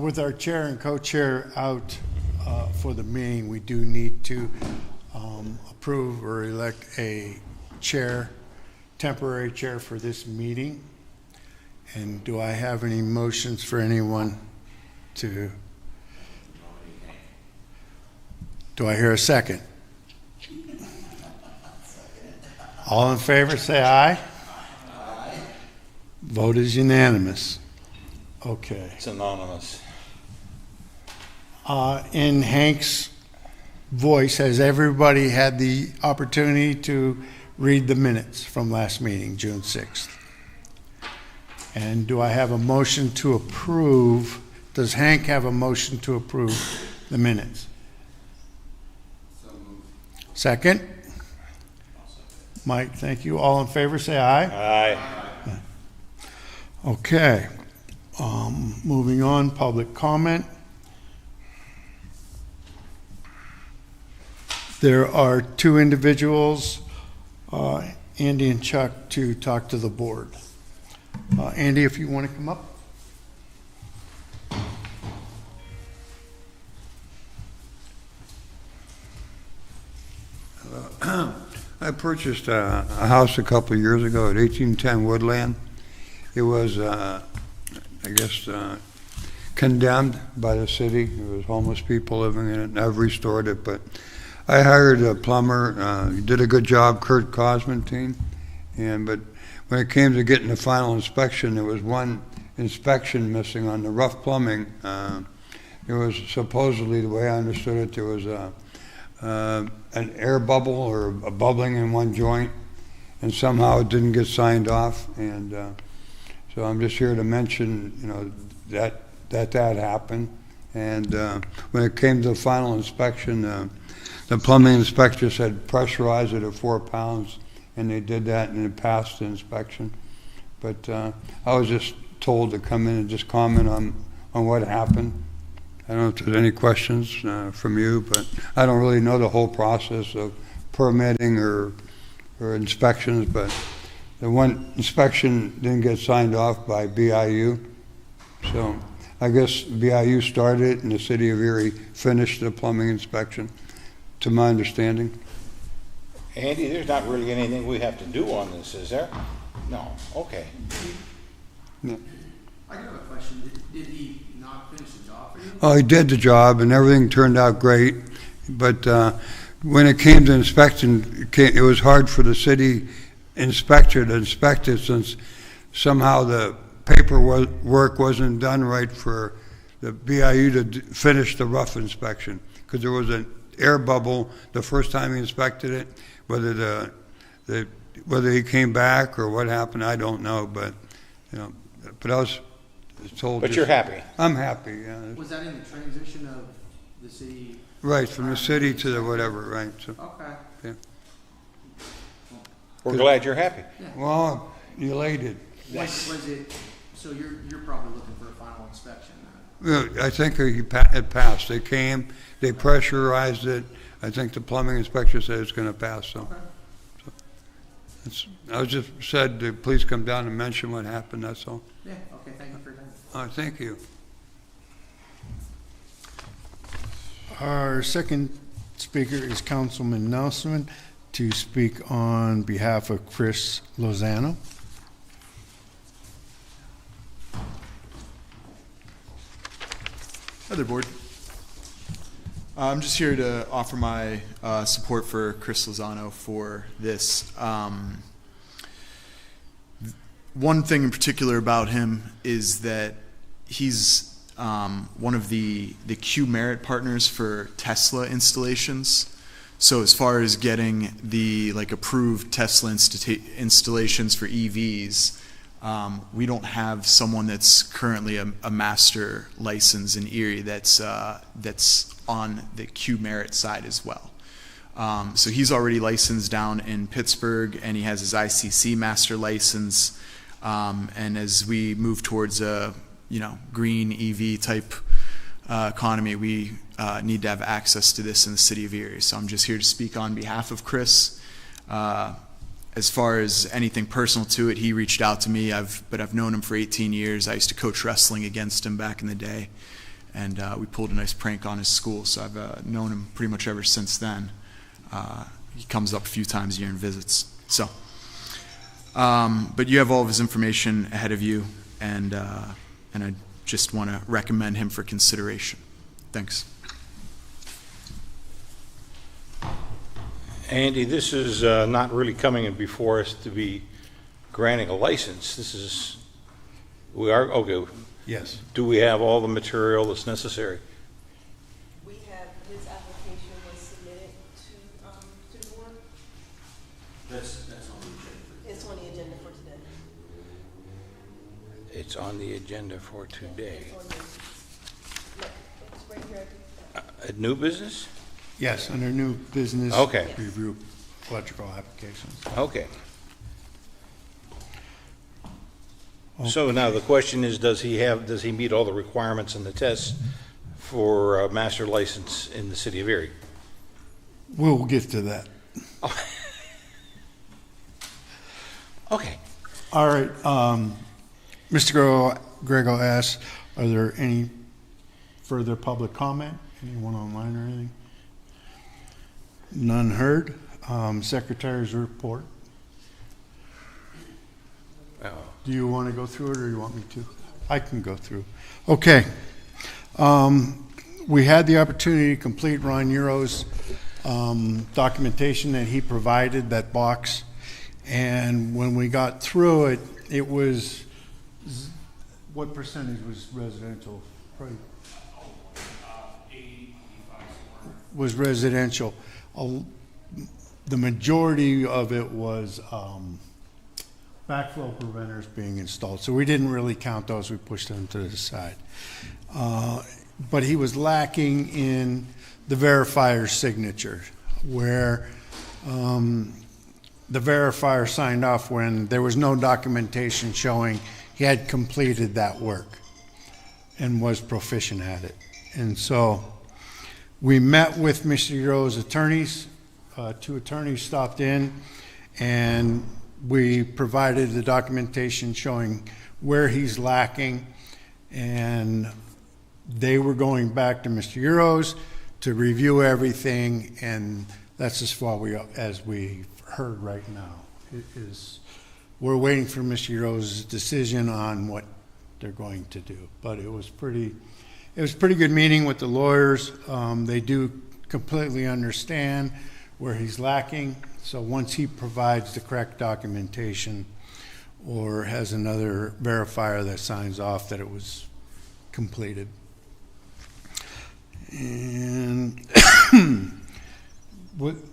With our chair and co-chair out for the meeting, we do need to approve or elect a chair, temporary chair for this meeting. And do I have any motions for anyone to? Do I hear a second? All in favor, say aye. Aye. Vote is unanimous. Okay. It's anonymous. In Hank's voice, has everybody had the opportunity to read the minutes from last meeting, June 6th? And do I have a motion to approve? Does Hank have a motion to approve the minutes? So moved. Second? Mike, thank you. All in favor, say aye. Aye. Okay. Moving on, public comment. There are two individuals, Andy and Chuck, to talk to the board. Andy, if you want to come up. I purchased a house a couple of years ago at 1810 Woodland. It was, I guess, condemned by the city. There was homeless people living in it, and I've restored it. But I hired a plumber. He did a good job, Kurt Cosmentine. But when it came to getting the final inspection, there was one inspection missing on the rough plumbing. There was supposedly, the way I understood it, there was an air bubble or a bubbling in one joint, and somehow it didn't get signed off. And so I'm just here to mention, that happened. And when it came to the final inspection, the plumbing inspector said pressurize it at 4 pounds, and they did that, and it passed the inspection. But I was just told to come in and just comment on what happened. I don't know if there's any questions from you, but I don't really know the whole process of permitting or inspections, but the one inspection didn't get signed off by BIU. So I guess BIU started it and the city of Erie finished the plumbing inspection, to my understanding. Andy, there's not really anything we have to do on this, is there? No. Okay. No. I do have a question. Did he not finish the job for you? Oh, he did the job, and everything turned out great. But when it came to inspection, it was hard for the city inspector to inspect it, since somehow the paperwork wasn't done right for the BIU to finish the rough inspection, because there was an air bubble the first time he inspected it. Whether he came back or what happened, I don't know. But but I was told. But you're happy? I'm happy, yeah. Was that in the transition of the city? Right, from the city to the whatever, right. So, Okay. yeah. We're glad you're happy. Yeah. Well, elated. Was it, so you're probably looking for a final inspection then? I think it passed. They came, they pressurized it. I think the plumbing inspector said it's going to pass. So, I was just said to please come down and mention what happened. That's all. Yeah. Okay. Thank you for your time. Thank you. Our second speaker is Councilman Nelson to speak on behalf of Chris Lozano. Hi there, board. I'm just here to offer my support for Chris Lozano for this. One thing in particular about him is that he's one of the Q Merit partners for Tesla installations. So as far as getting the approved Tesla installations for EVs, we don't have someone that's currently a master license in Erie that's on the Q Merit side as well. So he's already licensed down in Pittsburgh, and he has his ICC master license. And as we move towards a green EV type economy, we need to have access to this in the city of Erie. So I'm just here to speak on behalf of Chris. As far as anything personal to it, he reached out to me. I've known him for 18 years. I used to coach wrestling against him back in the day. and we pulled a nice prank on his school. So I've known him pretty much ever since then. He comes up a few times a year and visits. So, but you have all of his information ahead of you, and I just want to recommend him for consideration. Thanks. Andy, this is not really coming in before us to be granting a license. This is, we are, okay, Yes. do we have all the material that's necessary? We have, his application was submitted to the board. That's on the agenda. It's on the agenda for today. It's on the agenda for today. It's on the, no, it's right here. A new business? Yes, under new business. Okay. Review electrical applications. Okay. So now the question is, does he meet all the requirements and the tests for a master license in the city of Erie? We'll get to that. Okay. All right, Mr. Grego asks, are there any further public comment? Anyone online or anything? None heard. Secretary's report. Do you want to go through it, or you want me to? I can go through. Okay. We had the opportunity to complete Ron Euro's documentation that he provided, that box. And when we got through it, it was, what percentage was residential? Probably was residential. The majority of it was backflow preventers being installed. So we didn't really count those. We pushed them to the side. But he was lacking in the verifier's signature, where the verifier signed off when there was no documentation showing he had completed that work and was proficient at it. And so we met with Mr. Euro's attorneys. 2 attorneys stopped in, and we provided the documentation showing where he's lacking, and they were going back to Mr. Euro's to review everything, and that's as far as we've heard right now. We're waiting for Mr. Euro's decision on what they're going to do. But it was a pretty good meeting with the lawyers. They do completely understand where he's lacking. So once he provides the correct documentation or has another verifier that signs off that it was completed. And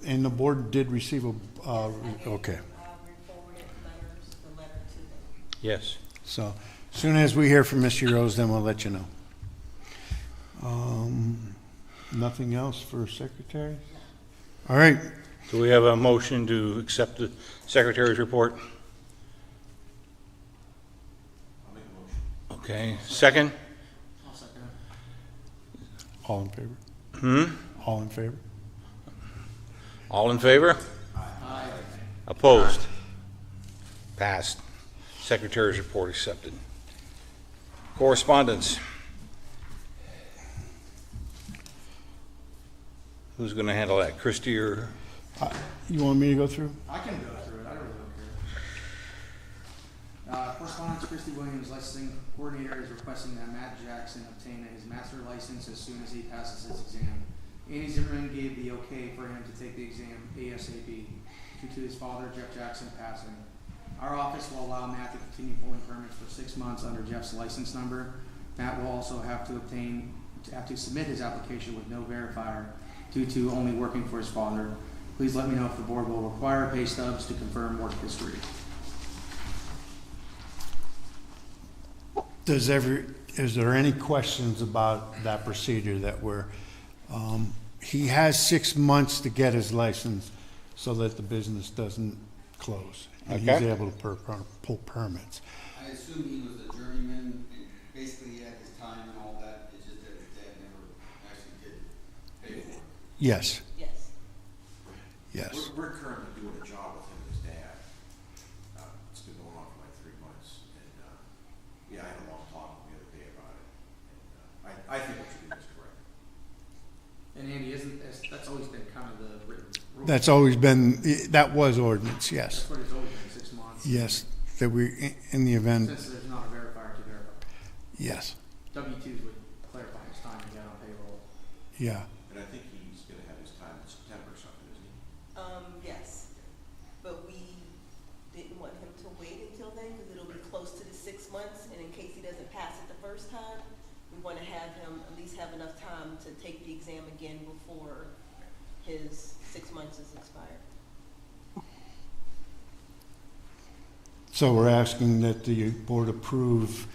and the board did receive a, okay. Re-forwarded the letter to them. Yes. So as soon as we hear from Mr. Rose, then we'll let you know. Nothing else for secretary? All right. Do we have a motion to accept the secretary's report? I'll make a motion. Okay. Second? I'll second it. All in favor? All in favor? All in favor? Aye. Opposed? Passed. Secretary's report accepted. Correspondence. Who's going to handle that? Christie or? You want me to go through? I can go through it, I really don't care. Correspondence, Christy Williams, licensing coordinator, is requesting that Matt Jackson obtain his master license as soon as he passes his exam. Andy Zimmerman gave the okay for him to take the exam ASAP due to his father, Jeff Jackson, passing. Our office will allow Matt to continue pulling permits for 6 months under Jeff's license number. Matt will also have to submit his application with no verifier due to only working for his father. Please let me know if the board will require pay stubs to confirm work history. Is there any questions about that procedure that he has 6 months to get his license so that the business doesn't close. And he's Okay. able to pull permits. I assume he was a journeyman, and basically he had his time and all that, it's just that his dad never actually did pay for it. Yes, Yes. yes. We're currently doing a job with him and his dad. It's been going on for like 3 months, and, yeah, I had a long talk the other day about it. And, I think what you're That's always been, that was ordinance, yes. That's what it's always been, 6 months. Yes, that we, in the event, Since there's not a verifier to verify. yes, W-2s would clarify his time he got on payroll. yeah. And I think he's gonna have his time in September or something, isn't he? Yes, but we didn't want him to wait until then, because it'll be close to the 6 months, and in case he doesn't pass it the first time, we want to have him at least have enough time to take the exam again before his 6 months is expired. So we're asking that the board approve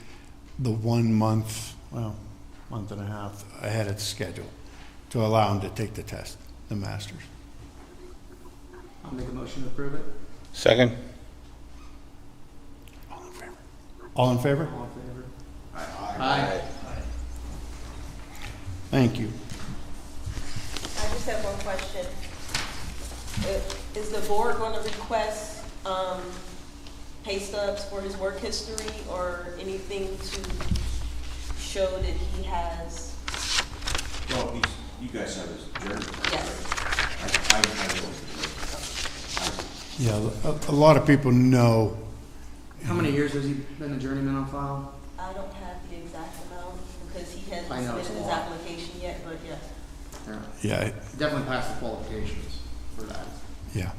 the 1 month, well, month and a half ahead of schedule to allow him to take the test, the master's. I'll make a motion to approve it. Second? All in favor? All in favor? All in favor? Aye. Thank you. I just have one question. Is the board going to request pay stubs for his work history or anything to show that he has? Well, you guys have his journey. Yes. I Yeah, a lot of people know. How many years has he been a journeyman on file? I don't have the exact amount because he hasn't I know it's submitted a his lot. application yet, but yes. Yeah, Definitely passed the qualifications for that. yeah.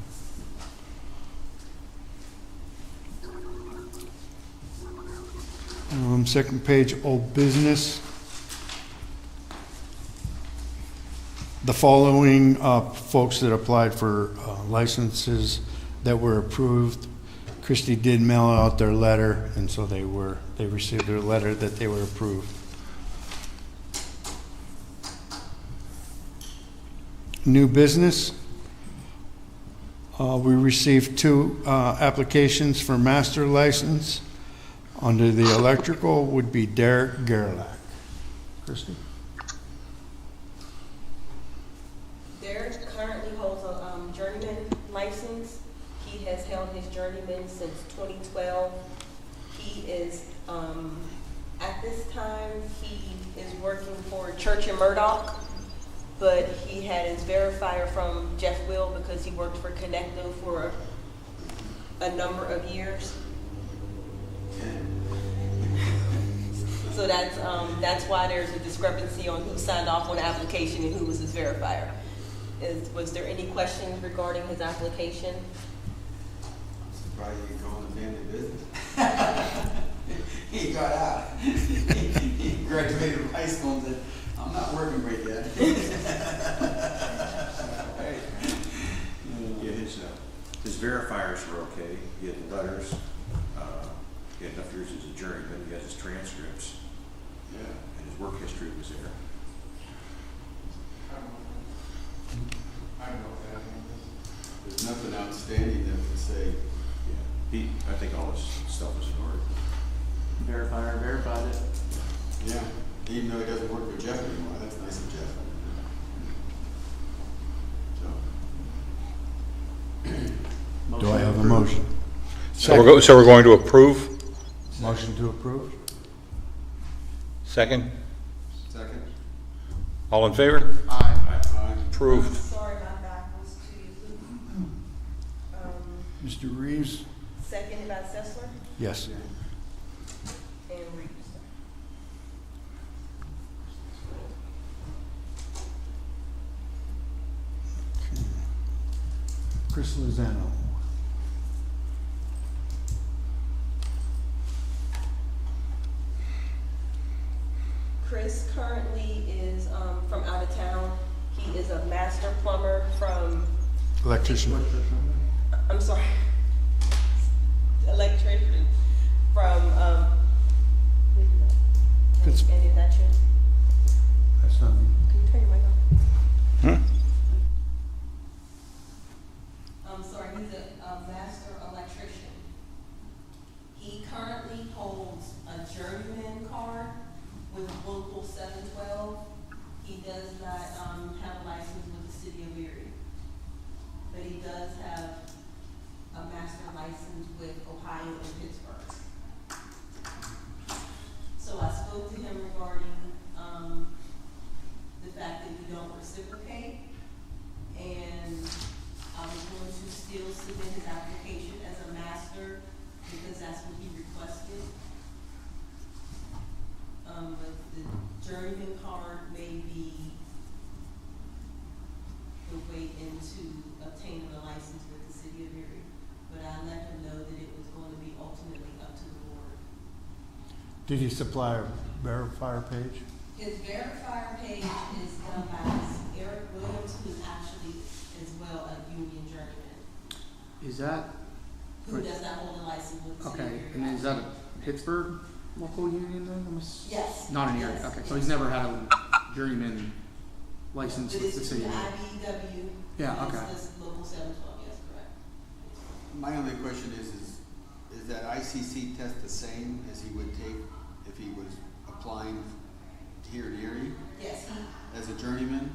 Second page, old business. The following folks that applied for licenses that were approved, Christie did mail out their letter, and so they received their letter that they were approved. New business. We received 2 applications for master license. Under the electrical would be Derek Gerlach. Christie? Derek currently holds a journeyman license. He has held his journeyman since 2012. He is, at this time, he is working for Church and Murdoch, but he had his verifier from Jeff Will because he worked for Connecto for a number of years. So that's why there's a discrepancy on who signed off on the application and who was his verifier. Was there any questions regarding his application? Surprised you go in the family business. He got out. He graduated from high school and said, I'm not working for you yet. Yeah, his verifiers were okay. He had letters. He had enough years as a journeyman. He has his transcripts. Yeah. And his work history was there. I don't know what that means. There's nothing outstanding that would say, Yeah. I think all his stuff was in order. Verifier verified it. yeah, even though he doesn't work for Jeff anymore, that's nice of Jeff. So, Do I have a motion? So we're going to approve? Motion to approve? Second? second? All in favor? Aye. Aye. Approved. Sorry, my back was to you. Mr. Reeves? Seconded by Sessler Yes. and Reeves. Chris Lozano. Chris currently is from out of town. He is a master plumber from, Electrician. I'm sorry, electrician from, Fitz- any of that you? That's not me. Can you turn your mic on? Hmm? I'm sorry, he's a master electrician. He currently holds a journeyman card with local 712. He does not have a license with the city of Erie, but he does have a master license with Ohio and Pittsburgh. So I spoke to him regarding the fact that we don't reciprocate, and I was going to still submit his application as a master because that's what he requested. But the journeyman card may be the way into obtaining a license with the city of Erie. But I let him know that it was going to be ultimately up to the board. Did he supply a verifier page? His verifier page is done by Eric Williams, who is actually as well a union journeyman, Is that, who does not hold a license with the city of okay, Erie. and then is that a Pittsburgh local union then? Yes. Not in Erie, Yes. okay, so he's never had a journeyman license But with the it's city. the IBEW. Yeah, okay. It's the local 712, yes, correct. My only question is that ICC test the same as he would take if he was applying here in Erie Yes, he, as a journeyman?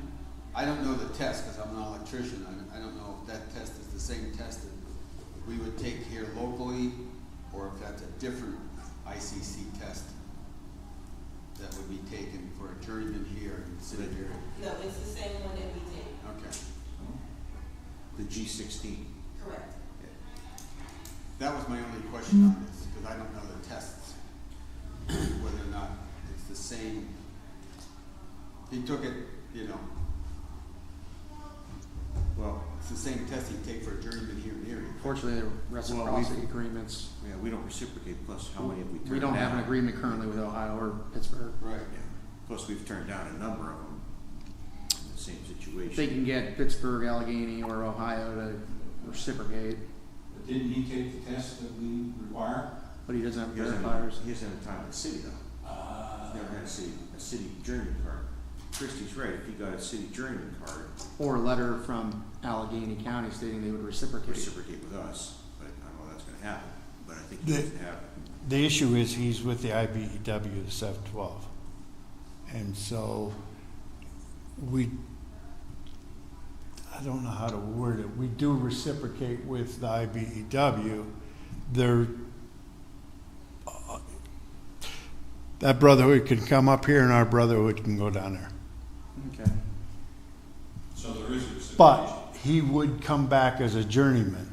I don't know the test because I'm not an electrician. I don't know if that test is the same test that we would take here locally or if that's a different ICC test that would be taken for a journeyman here in the city of Erie. no, it's the same one that we did, Okay. The G16. correct. That was my only question on this, because I don't know the tests, whether or not it's the same. He took it, Well, it's the same test he'd take for a journeyman here in Erie. Fortunately, the reciprocity agreements, yeah, we don't reciprocate, plus how many have we turned down? we don't have an agreement currently with Ohio or Pittsburgh. Right. Yeah, plus we've turned down a number of them in the same situation. They can get Pittsburgh, Allegheny, or Ohio to reciprocate, But didn't he take the test that we require? but he doesn't have He doesn't verifiers. he doesn't have time in the city though. He's never had a city journeyman card. Christie's right, if he got a city journeyman card, Or a letter from Allegheny County stating they would reciprocate. reciprocate with us, but I don't know if that's gonna happen, but I think he The- doesn't have. The issue is he's with the IBEW, the 712. And so I don't know how to word it. We do reciprocate with the IBEW. That brotherhood can come up here and our brotherhood can go down there. Okay. So there is a reciprocation. But he would come back as a journeyman.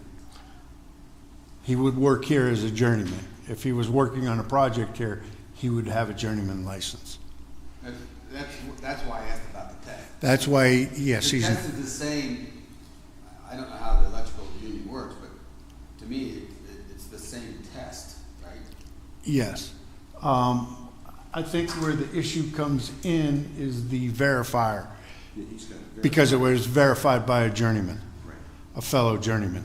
He would work here as a journeyman. If he was working on a project here, he would have a journeyman license. That's why I asked about the test. That's why, yes, The he's, test is the same. I don't know how the electrical union works, but to me, it's the same test, right? yes. I think where the issue comes in is the verifier, He's got a because it was verified by a journeyman, Right. a fellow journeyman.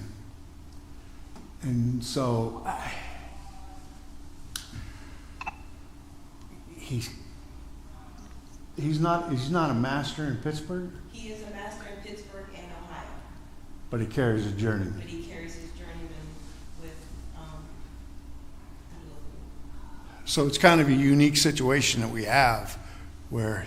And so he's not a master in Pittsburgh, He is a master in Pittsburgh and Ohio, but he carries a journeyman. but he carries his journeyman with, the local. So it's kind of a unique situation that we have where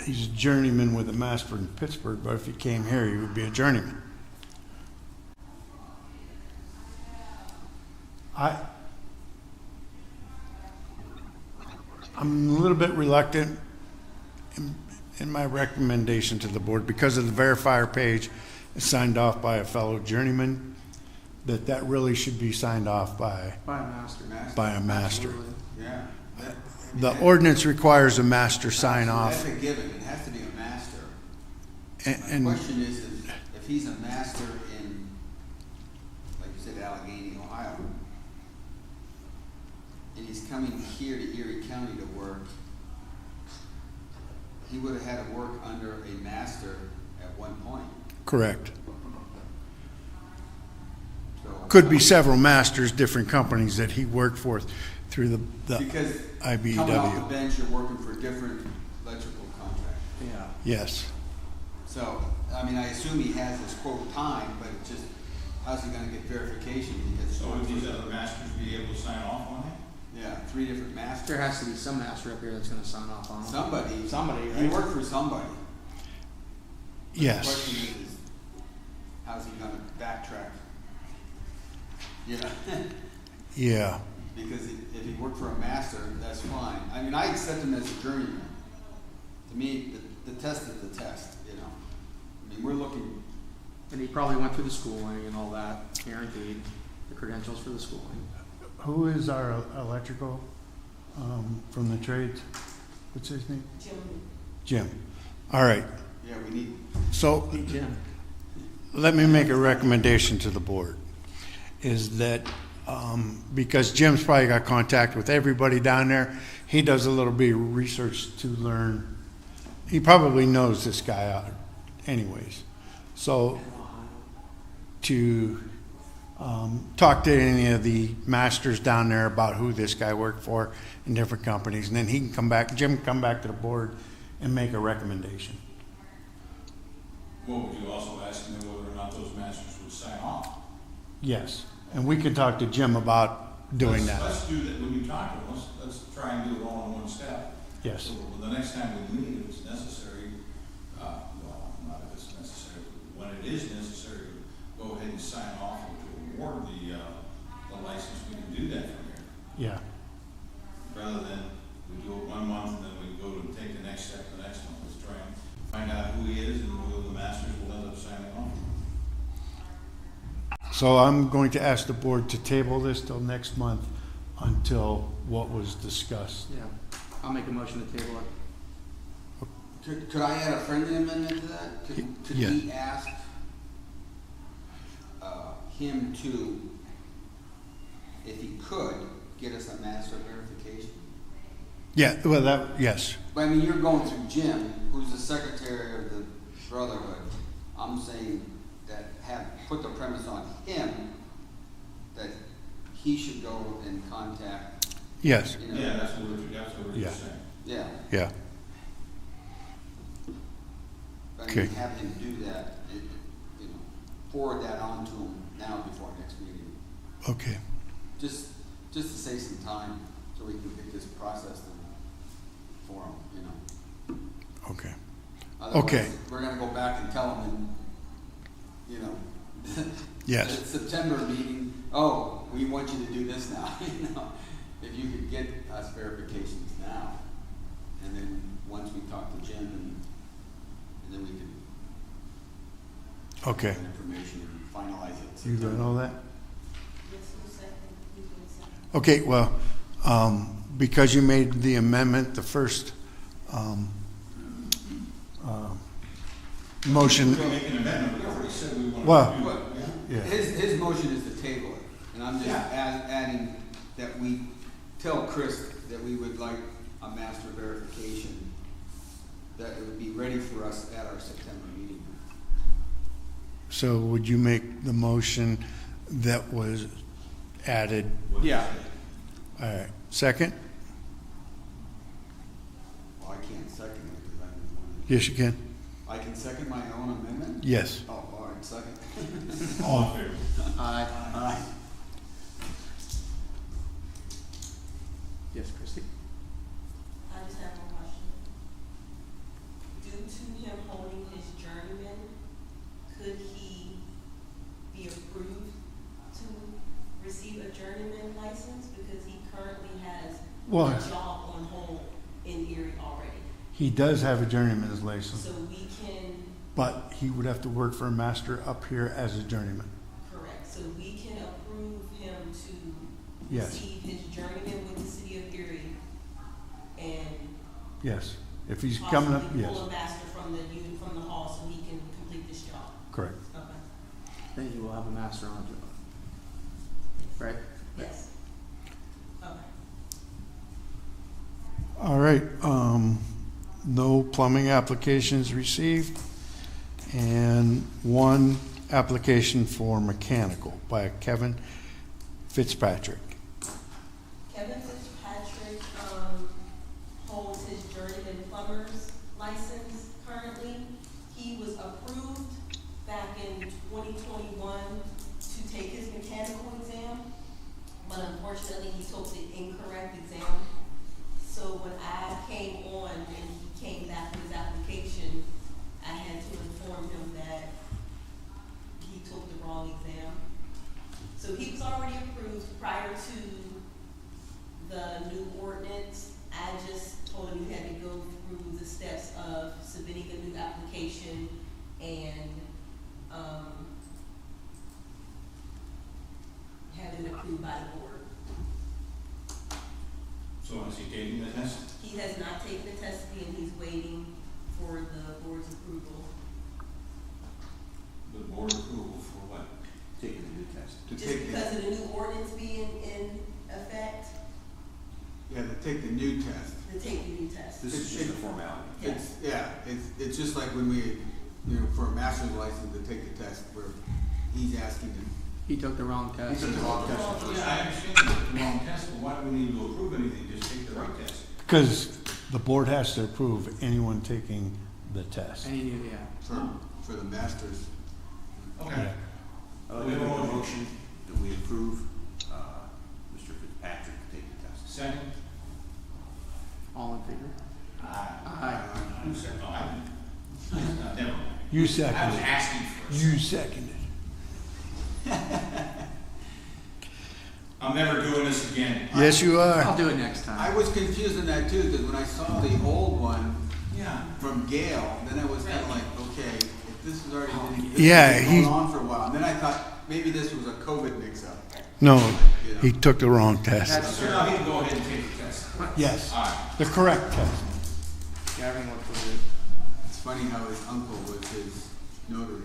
he's a journeyman with a master in Pittsburgh, but if he came here, he would be a journeyman. I'm a little bit reluctant in my recommendation to the board because of the verifier page is signed off by a fellow journeyman, that really should be signed off by By a master. by a master. Absolutely. Yeah. The ordinance requires a master sign off. That's a given. It has to be a master. And My question is if he's a master in, like you said, Allegheny, Ohio, and he's coming here to Erie County to work, he would have had to work under a master at one point. correct. So Could be several masters, different companies that he worked for through the Because coming off the IBEW. bench, you're working for a different electrical contract. Yeah. Yes. So, I mean, I assume he has his quote time, but it's just, how's he gonna get verification? Because So would these other masters be able to sign off on it? yeah, 3 different There masters. has to be some master up here that's gonna sign off on it. Somebody, right? he worked for somebody. The Yes. question is, how's he gonna backtrack? You know, Yeah. because if he worked for a master, that's fine. I mean, I accept him as a journeyman. To me, the test is the test, you know. I mean, we're looking, And he probably went through the schooling and all that, guaranteed, the credentials for the schooling. Who is our electrical, from the trades? What's his name? Jim. All right, yeah, we need, so Jim. let me make a recommendation to the board, is that, because Jim's probably got contact with everybody down there, he does a little bit of research to learn. He probably knows this guy out anyways. So to talk to any of the masters down there about who this guy worked for in different companies, and then he can come back, Jim can come back to the board and make a recommendation. Well, would you also ask them whether or not those masters would sign off? Yes, and we can talk to Jim about doing that. Let's do that, when you talk to them, let's try and do it all in one step. Yes. So the next time we meet, if it's necessary, well, not if it's necessary, but when it is necessary, to go ahead and sign off or to award the license, we can do that from here. Yeah, Rather than we do it 1 month and then we go to take the next step the next month. Let's try and find out who he is and who the masters will end up signing off. so I'm going to ask the board to table this till next month until what was discussed. Yeah, I'll make a motion to table it. could I add a friendly amendment to that? Could Yeah. we ask him to, if he could, get us a master verification? Yeah, well, that, yes, But I mean, you're going through Jim, who's the secretary of the Brotherhood. I'm saying that put the premise on him, that he should go and contact, yes, you know. Yeah, that's what we're Yeah. just saying. Yeah, yeah, I Okay. mean, have him do that, you know, forward that on to him now before next meeting. okay, Just to save some time, so we can get this processed for him, you know. okay. Otherwise, Okay. we're gonna go back and tell them in, you know, Yes. the September meeting, oh, we want you to do this now, you know. If you could get us verifications now, and then once we talk to Jim, and then we could Okay, get information and finalize it. you got all that? Yes, who seconded? Who did second? Okay, well, because you made the amendment, the first, motion, We're making an amendment, we already said we wanted Well, to do Well, that. yeah, his motion is to table it, and I'm just Yeah. adding that we tell Chris that we would like a master verification, that it would be ready for us at our September meeting. so would you make the motion that was added? Yeah. All right, second? Well, I can't second it, because I'm the one. Yes, you can? I can second my own amendment? Yes. Oh, all right, second. All in favor? Aye. Aye. Yes, Christie? I just have one question. Due to him holding his journeyman, could he be approved to receive a journeyman license? Because he currently has Well- a job on hold in Erie already. He does have a journeyman's license, So we can, but he would have to work for a master up here as a journeyman. correct, so we can approve him to Yes. receive his journeyman with the city of Erie and Yes, if he's coming up, possibly yes, pull a master from the hall so he can complete this job. correct. Okay. Then he will have a master on job. Right? Yes. Okay. All right, no plumbing applications received, and one application for mechanical by Kevin Fitzpatrick. Kevin Fitzpatrick, holds his journeyman plumber's license currently. He was approved back in 2021 to take his mechanical exam, but unfortunately, he took the incorrect exam. So when I came on and he came back with his application, I had to inform him that he took the wrong exam. So he was already approved prior to the new ordinance. I just told him he had to go through the steps of submitting a new application and, have it approved by the board. So is he taking the test? He has not taken the test, and he's waiting for the board's approval. The board approval for what? Taking the new test. To Just take, because of the new ordinance being in effect, yeah, to take the new test. to take the new test. This is just a formality. It's, yeah, it's just like when we, for a master's license to take the test, where he's asking to. He took the wrong He test. took the wrong test. Yeah, I understand it's the wrong test, but why do we need to approve anything? Just take the right test. Because the board has to approve anyone taking the test. And he knew, yeah. For the masters. Okay. We have a motion that we approve, Mr. Fitzpatrick to take the test. Second? All in favor? Aye. Who said, no, I didn't. Never mind. You I was seconded. asking first. You seconded. I'm never doing this again. Yes, you I'll are. do it next time. I was confused in that too, because when I saw the old one Yeah. from Gail, then I was kind of like, okay, if this has already been, this Yeah, has been he- going on for a while. And then I thought, maybe this was a COVID mix-up. No, he took the wrong test. So now he can go ahead and take the test. Yes, All right. the correct test. Yeah, everything looked good. It's funny how his uncle was his notary.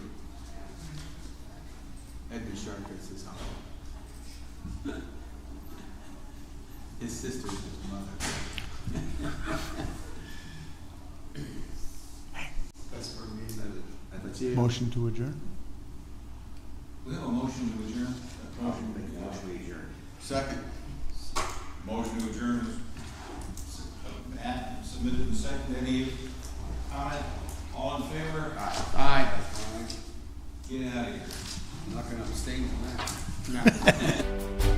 Edmund Sharp is his uncle. His sister's his mother. That's for me. That's it. Motion to adjourn? We have a motion to adjourn. Motion we adjourn. Second. Motion to adjourn is submitted and seconded. Any comment? All in favor? Aye. Get out of here. I'm not gonna abstain from that. No.